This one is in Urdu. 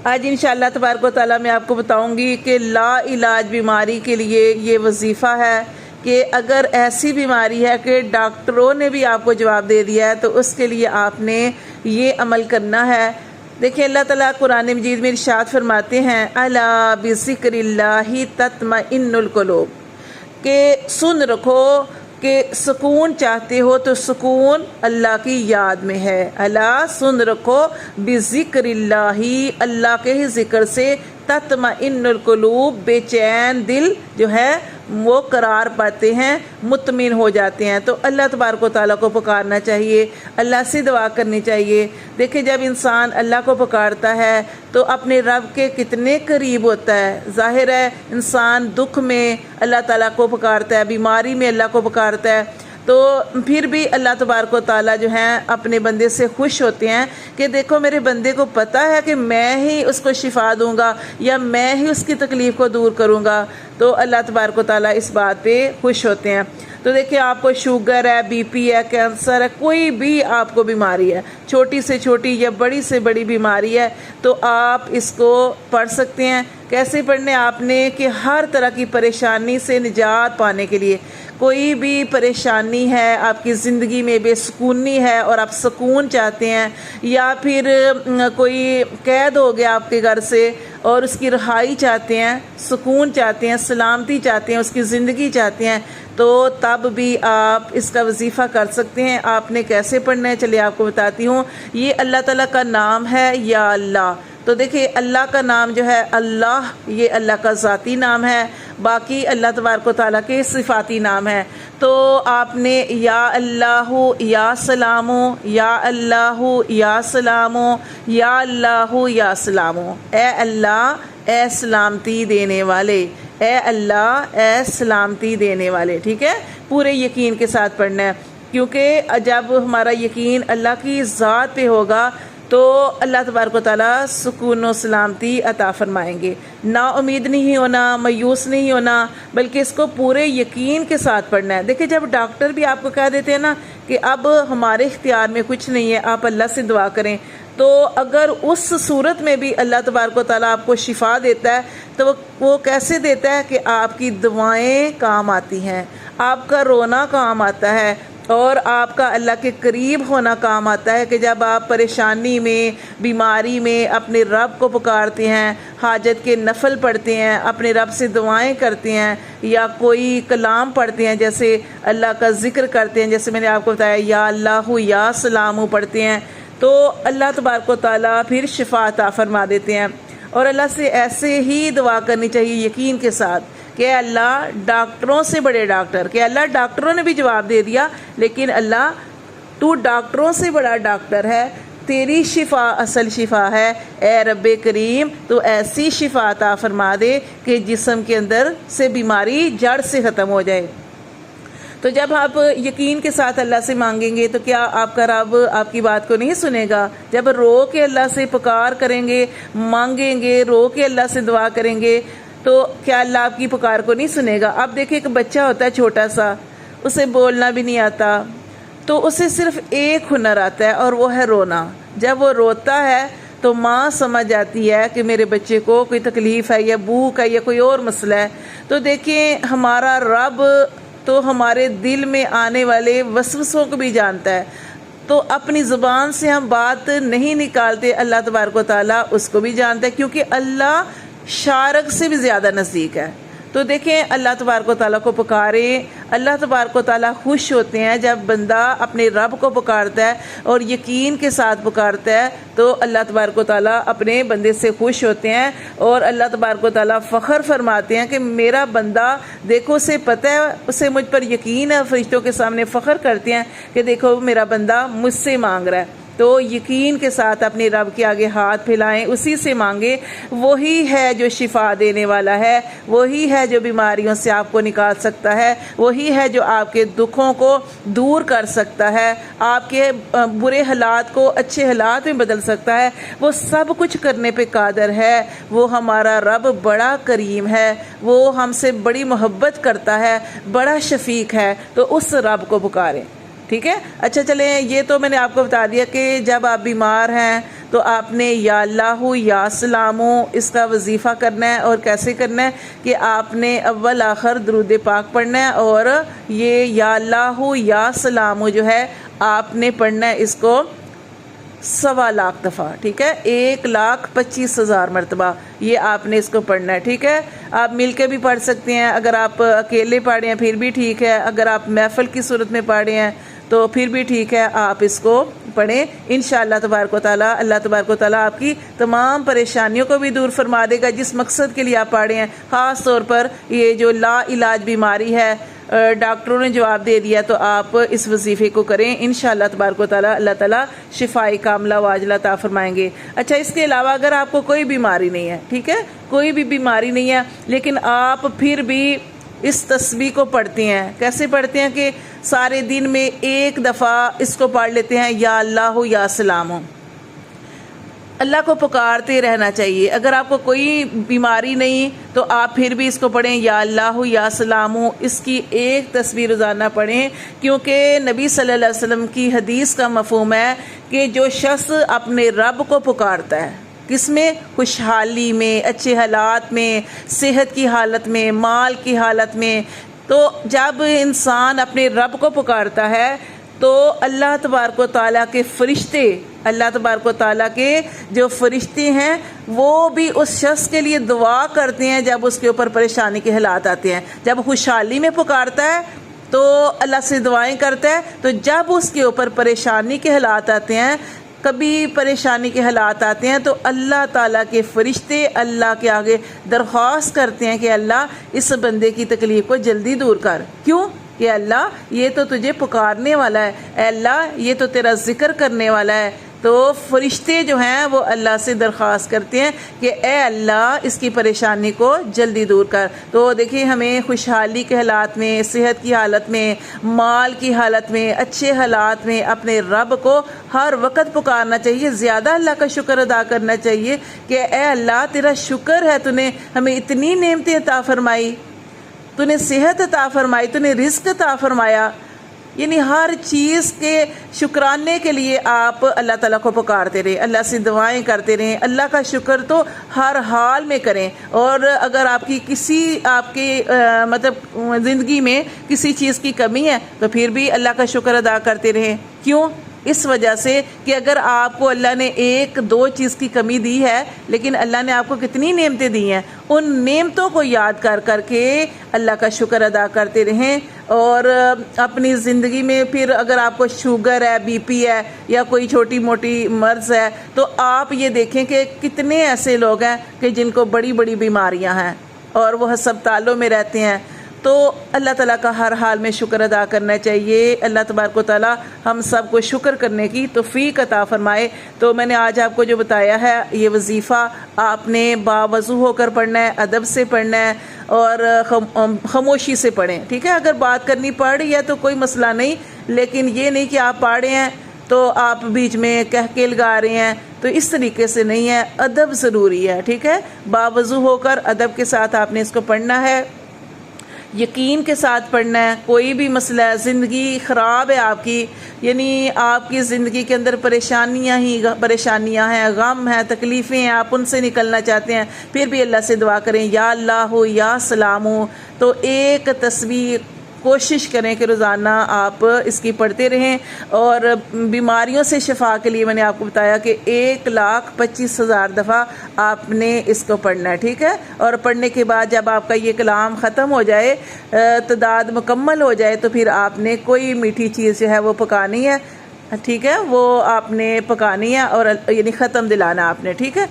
آج انشاءاللہ تبارک و تعالیٰ میں آپ کو بتاؤں گی کہ لا علاج بیماری کے لیے یہ وظیفہ ہے کہ اگر ایسی بیماری ہے کہ ڈاکٹروں نے بھی آپ کو جواب دے دیا ہے تو اس کے لیے آپ نے یہ عمل کرنا ہے۔ دیکھیں اللہ تعالیٰ قرآن مجید میں ارشاد فرماتے ہیں الا بذکر اللہ تطمئن القلوب، کہ سن رکھو کہ سکون چاہتے ہو تو سکون اللہ کی یاد میں ہے۔ اللہ سن رکھو بذکر اللہ، اللہ کے ہی ذکر سے تطمئن القلوب، بے چین دل جو ہے وہ قرار پاتے ہیں، مطمئن ہو جاتے ہیں۔ تو اللہ تبارک و تعالیٰ کو پکارنا چاہیے، اللہ سے دعا کرنی چاہیے۔ دیکھیں جب انسان اللہ کو پکارتا ہے تو اپنے رب کے کتنے قریب ہوتا ہے۔ ظاہر ہے انسان دکھ میں اللہ تعالیٰ کو پکارتا ہے، بیماری میں اللہ کو پکارتا ہے، تو پھر بھی اللہ تبارک و تعالیٰ جو ہیں اپنے بندے سے خوش ہوتے ہیں کہ دیکھو میرے بندے کو پتہ ہے کہ میں ہی اس کو شفا دوں گا یا میں ہی اس کی تکلیف کو دور کروں گا، تو اللہ تبارک و تعالیٰ اس بات پہ خوش ہوتے ہیں۔ تو دیکھیں آپ کو شوگر ہے، بی پی ہے، کینسر ہے، کوئی بھی آپ کو بیماری ہے، چھوٹی سے چھوٹی یا بڑی سے بڑی بیماری ہے، تو آپ اس کو پڑھ سکتے ہیں۔ کیسے پڑھنے آپ نے کہ ہر طرح کی پریشانی سے نجات پانے کے لیے، کوئی بھی پریشانی ہے آپ کی زندگی میں، بے سکونی ہے اور آپ سکون چاہتے ہیں، یا پھر کوئی قید ہو گیا آپ کے گھر سے اور اس کی رہائی چاہتے ہیں، سکون چاہتے ہیں، سلامتی چاہتے ہیں، اس کی زندگی چاہتے ہیں، تو تب بھی آپ اس کا وظیفہ کر سکتے ہیں۔ آپ نے کیسے پڑھنا ہے چلیے آپ کو بتاتی ہوں۔ یہ اللہ تعالیٰ کا نام ہے یا اللہ۔ تو دیکھیں اللہ کا نام جو ہے اللہ، یہ اللہ کا ذاتی نام ہے، باقی اللہ تبارک و تعالیٰ کے صفاتی نام ہے۔ تو آپ نے یا اللہ یا سلامو، یا اللہ یا سلامو، یا اللہ یا سلامو، اے اللہ اے سلامتی دینے والے، اے اللہ اے سلامتی دینے والے، ٹھیک ہے، پورے یقین کے ساتھ پڑھنا ہے، کیونکہ جب ہمارا یقین اللہ کی ذات پہ ہوگا تو اللہ تبارک و تعالیٰ سکون و سلامتی عطا فرمائیں گے۔ نا امید نہیں ہونا، مایوس نہیں ہونا، بلکہ اس کو پورے یقین کے ساتھ پڑھنا ہے۔ دیکھیں جب ڈاکٹر بھی آپ کو کہہ دیتے ہیں نا کہ اب ہمارے اختیار میں کچھ نہیں ہے، آپ اللہ سے دعا کریں، تو اگر اس صورت میں بھی اللہ تبارک و تعالیٰ آپ کو شفا دیتا ہے تو وہ کیسے دیتا ہے کہ آپ کی دعائیں کام آتی ہیں، آپ کا رونا کام آتا ہے، اور آپ کا اللہ کے قریب ہونا کام آتا ہے کہ جب آپ پریشانی میں، بیماری میں اپنے رب کو پکارتے ہیں، حاجت کے نفل پڑھتے ہیں، اپنے رب سے دعائیں کرتے ہیں، یا کوئی کلام پڑھتے ہیں، جیسے اللہ کا ذکر کرتے ہیں، جیسے میں نے آپ کو بتایا یا اللہ یا سلام پڑھتے ہیں، تو اللہ تبارک و تعالیٰ پھر شفا عطا فرما دیتے ہیں۔ اور اللہ سے ایسے ہی دعا کرنی چاہیے یقین کے ساتھ کہ اللہ ڈاکٹروں سے بڑے ڈاکٹر، کہ اللہ ڈاکٹروں نے بھی جواب دے دیا لیکن اللہ تو ڈاکٹروں سے بڑا ڈاکٹر ہے، تیری شفا اصل شفا ہے، اے رب کریم تو ایسی شفا عطا فرما دے کہ جسم کے اندر سے بیماری جڑ سے ختم ہو جائے۔ تو جب آپ یقین کے ساتھ اللہ سے مانگیں گے تو کیا آپ کا رب آپ کی بات کو نہیں سنے گا؟ جب رو کے اللہ سے پکار کریں گے، مانگیں گے، رو کے اللہ سے دعا کریں گے تو کیا اللہ آپ کی پکار کو نہیں سنے گا؟ اب دیکھیں ایک بچہ ہوتا ہے چھوٹا سا، اسے بولنا بھی نہیں آتا، تو اسے صرف ایک ہنر آتا ہے اور وہ ہے رونا۔ جب وہ روتا ہے تو ماں سمجھ جاتی ہے کہ میرے بچے کو کوئی تکلیف ہے یا بھوک ہے یا کوئی اور مسئلہ ہے۔ تو دیکھیں ہمارا رب تو ہمارے دل میں آنے والے وسوسوں کو بھی جانتا ہے، تو اپنی زبان سے ہم بات نہیں نکالتے، اللہ تبارک و تعالیٰ اس کو بھی جانتا ہے، کیونکہ اللہ شارک سے بھی زیادہ نزدیک ہے۔ تو دیکھیں اللہ تبارک و تعالیٰ کو پکاریں، اللہ تبارک و تعالیٰ خوش ہوتے ہیں جب بندہ اپنے رب کو پکارتا ہے اور یقین کے ساتھ پکارتا ہے، تو اللہ تبارک و تعالیٰ اپنے بندے سے خوش ہوتے ہیں اور اللہ تبارک و تعالیٰ فخر فرماتے ہیں کہ میرا بندہ دیکھو، اسے پتہ ہے، اسے مجھ پر یقین ہے، فرشتوں کے سامنے فخر کرتے ہیں کہ دیکھو میرا بندہ مجھ سے مانگ رہا ہے۔ تو یقین کے ساتھ اپنے رب کے آگے ہاتھ پھیلائیں، اسی سے مانگیں، وہی ہے جو شفا دینے والا ہے، وہی ہے جو بیماریوں سے آپ کو نکال سکتا ہے، وہی ہے جو آپ کے دکھوں کو دور کر سکتا ہے، آپ کے برے حالات کو اچھے حالات میں بدل سکتا ہے، وہ سب کچھ کرنے پہ قادر ہے۔ وہ ہمارا رب بڑا کریم ہے، وہ ہم سے بڑی محبت کرتا ہے، بڑا شفیق ہے، تو اس رب کو پکاریں، ٹھیک ہے۔ اچھا چلیں، یہ تو میں نے آپ کو بتا دیا کہ جب آپ بیمار ہیں تو آپ نے یا اللہ یا سلام اس کا وظیفہ کرنا ہے. اور کیسے کرنا ہے کہ آپ نے اول آخر درود پاک پڑھنا ہے اور یہ یا اللہ یا سلام جو ہے آپ نے پڑھنا ہے اس کو 1.25 لاکھ دفعہ. ٹھیک ہے, 1,25,000 مرتبہ یہ آپ نے اس کو پڑھنا ہے. ٹھیک ہے, آپ مل کے بھی پڑھ سکتے ہیں, اگر آپ اکیلے پڑھے ہیں پھر بھی ٹھیک ہے, اگر آپ محفل کی صورت میں پڑھے ہیں تو پھر بھی ٹھیک ہے, آپ اس کو پڑھیں. انشاءاللہ تبارک و تعالیٰ اللہ تبارک و تعالیٰ آپ کی تمام پریشانیوں کو بھی دور فرما دے گا جس مقصد کے لیے آپ پڑھے ہیں. خاص طور پر یہ جو لا علاج بیماری ہے, ڈاکٹروں نے جواب دے دیا, تو آپ اس وظیفے کو کریں. انشاءاللہ تبارک و تعالیٰ اللہ تعالیٰ شفائی کاملہ واجلہ عطا فرمائیں گے. اچھا, اس کے علاوہ اگر آپ کو کوئی بیماری نہیں ہے, ٹھیک ہے, کوئی بھی بیماری نہیں ہے, لیکن آپ پھر بھی اس تسبیح کو پڑھتے ہیں. کیسے پڑھتے ہیں کہ سارے دن میں ایک دفعہ اس کو پڑھ لیتے ہیں, یا اللہ یا سلام. اللہ کو پکارتے رہنا چاہیے. اگر آپ کو کوئی بیماری نہیں تو آپ پھر بھی اس کو پڑھیں, یا اللہ یا سلام. اس کی ایک تسبیح روزانہ پڑھیں, کیونکہ نبی صلی اللہ علیہ وسلم کی حدیث کا مفہوم ہے کہ جو شخص اپنے رب کو پکارتا ہے, کس میں؟ خوشحالی میں, اچھے حالات میں, صحت کی حالت میں, مال کی حالت میں. تو جب انسان اپنے رب کو پکارتا ہے تو اللہ تبارک و تعالیٰ کے فرشتے, اللہ تبارک و تعالیٰ کے جو فرشتے ہیں وہ بھی اس شخص کے لیے دعا کرتے ہیں جب اس کے اوپر پریشانی کے حالات آتے ہیں. جب خوشحالی میں پکارتا ہے تو اللہ سے دعائیں کرتا ہے, تو جب اس کے اوپر پریشانی کے حالات آتے ہیں, کبھی پریشانی کے حالات آتے ہیں, تو اللہ تعالیٰ کے فرشتے اللہ کے آگے درخواست کرتے ہیں کہ اللہ اس بندے کی تکلیف کو جلدی دور کر. کیوں؟ کہ اللہ یہ تو تجھے پکارنے والا ہے, اے اللہ یہ تو تیرا ذکر کرنے والا ہے. تو فرشتے جو ہیں وہ اللہ سے درخواست کرتے ہیں کہ اے اللہ اس کی پریشانی کو جلدی دور کر. تو دیکھیں, ہمیں خوشحالی کے حالات میں, صحت کی حالت میں, مال کی حالت میں, اچھے حالات میں اپنے رب کو ہر وقت پکارنا چاہیے. زیادہ اللہ کا شکر ادا کرنا چاہیے کہ اے اللہ تیرا شکر ہے, تو نے ہمیں اتنی نعمتیں عطا فرمائی, تو نے صحت عطا فرمائی, تو نے رزق عطا فرمایا. یعنی ہر چیز کے شکرانے کے لیے آپ اللہ تعالیٰ کو پکارتے رہیں, اللہ سے دعائیں کرتے رہیں. اللہ کا شکر تو ہر حال میں کریں. اور اگر آپ کی آپ کی مطلب زندگی میں کسی چیز کی کمی ہے تو پھر بھی اللہ کا شکر ادا کرتے رہیں. کیوں؟ اس وجہ سے کہ اگر آپ کو اللہ نے 1-2 چیز کی کمی دی ہے, لیکن اللہ نے آپ کو کتنی نعمتیں دی ہیں, ان نعمتوں کو یاد کر کر کے اللہ کا شکر ادا کرتے رہیں. اور اپنی زندگی میں پھر اگر آپ کو شوگر ہے, بی پی ہے, یا کوئی چھوٹی موٹی مرض ہے, تو آپ یہ دیکھیں کہ کتنے ایسے لوگ ہیں کہ جن کو بڑی بڑی بیماریاں ہیں اور وہ ہسپتالوں میں رہتے ہیں. تو اللہ تعالیٰ کا ہر حال میں شکر ادا کرنا چاہیے. اللہ تبارک و تعالیٰ ہم سب کو شکر کرنے کی توفیق عطا فرمائے. تو میں نے آج آپ کو جو بتایا ہے, یہ وظیفہ آپ نے باوضو ہو کر پڑھنا ہے, ادب سے پڑھنا ہے اور خاموشی سے پڑھیں. ٹھیک ہے, اگر بات کرنی پڑ رہی ہے تو کوئی مسئلہ نہیں, لیکن یہ نہیں کہ آپ پڑھ رہے ہیں تو آپ بیچ میں کہہ کے لگا رہے ہیں, تو اس طریقے سے نہیں ہے. ادب ضروری ہے. ٹھیک ہے, باوضو ہو کر ادب کے ساتھ آپ نے اس کو پڑھنا ہے, یقین کے ساتھ پڑھنا ہے. کوئی بھی مسئلہ ہے, زندگی خراب ہے آپ کی, یعنی آپ کی زندگی کے اندر پریشانیاں ہیں, غم ہیں, تکلیفیں ہیں, آپ ان سے نکلنا چاہتے ہیں, پھر بھی اللہ سے دعا کریں یا اللہ یا سلام. تو ایک تسبیح کوشش کریں کہ روزانہ آپ اس کی پڑھتے رہیں. اور بیماریوں سے شفا کے لیے میں نے آپ کو بتایا کہ 1,25,000 دفعہ آپ نے اس کو پڑھنا ہے. ٹھیک ہے, اور پڑھنے کے بعد جب آپ کا یہ کلام ختم ہو جائے, تعداد مکمل ہو جائے, تو پھر آپ نے کوئی میٹھی چیز جو ہے وہ پکانی ہے. ٹھیک ہے, وہ آپ نے پکانی ہے اور یعنی ختم دلانا آپ نے. ٹھیک ہے,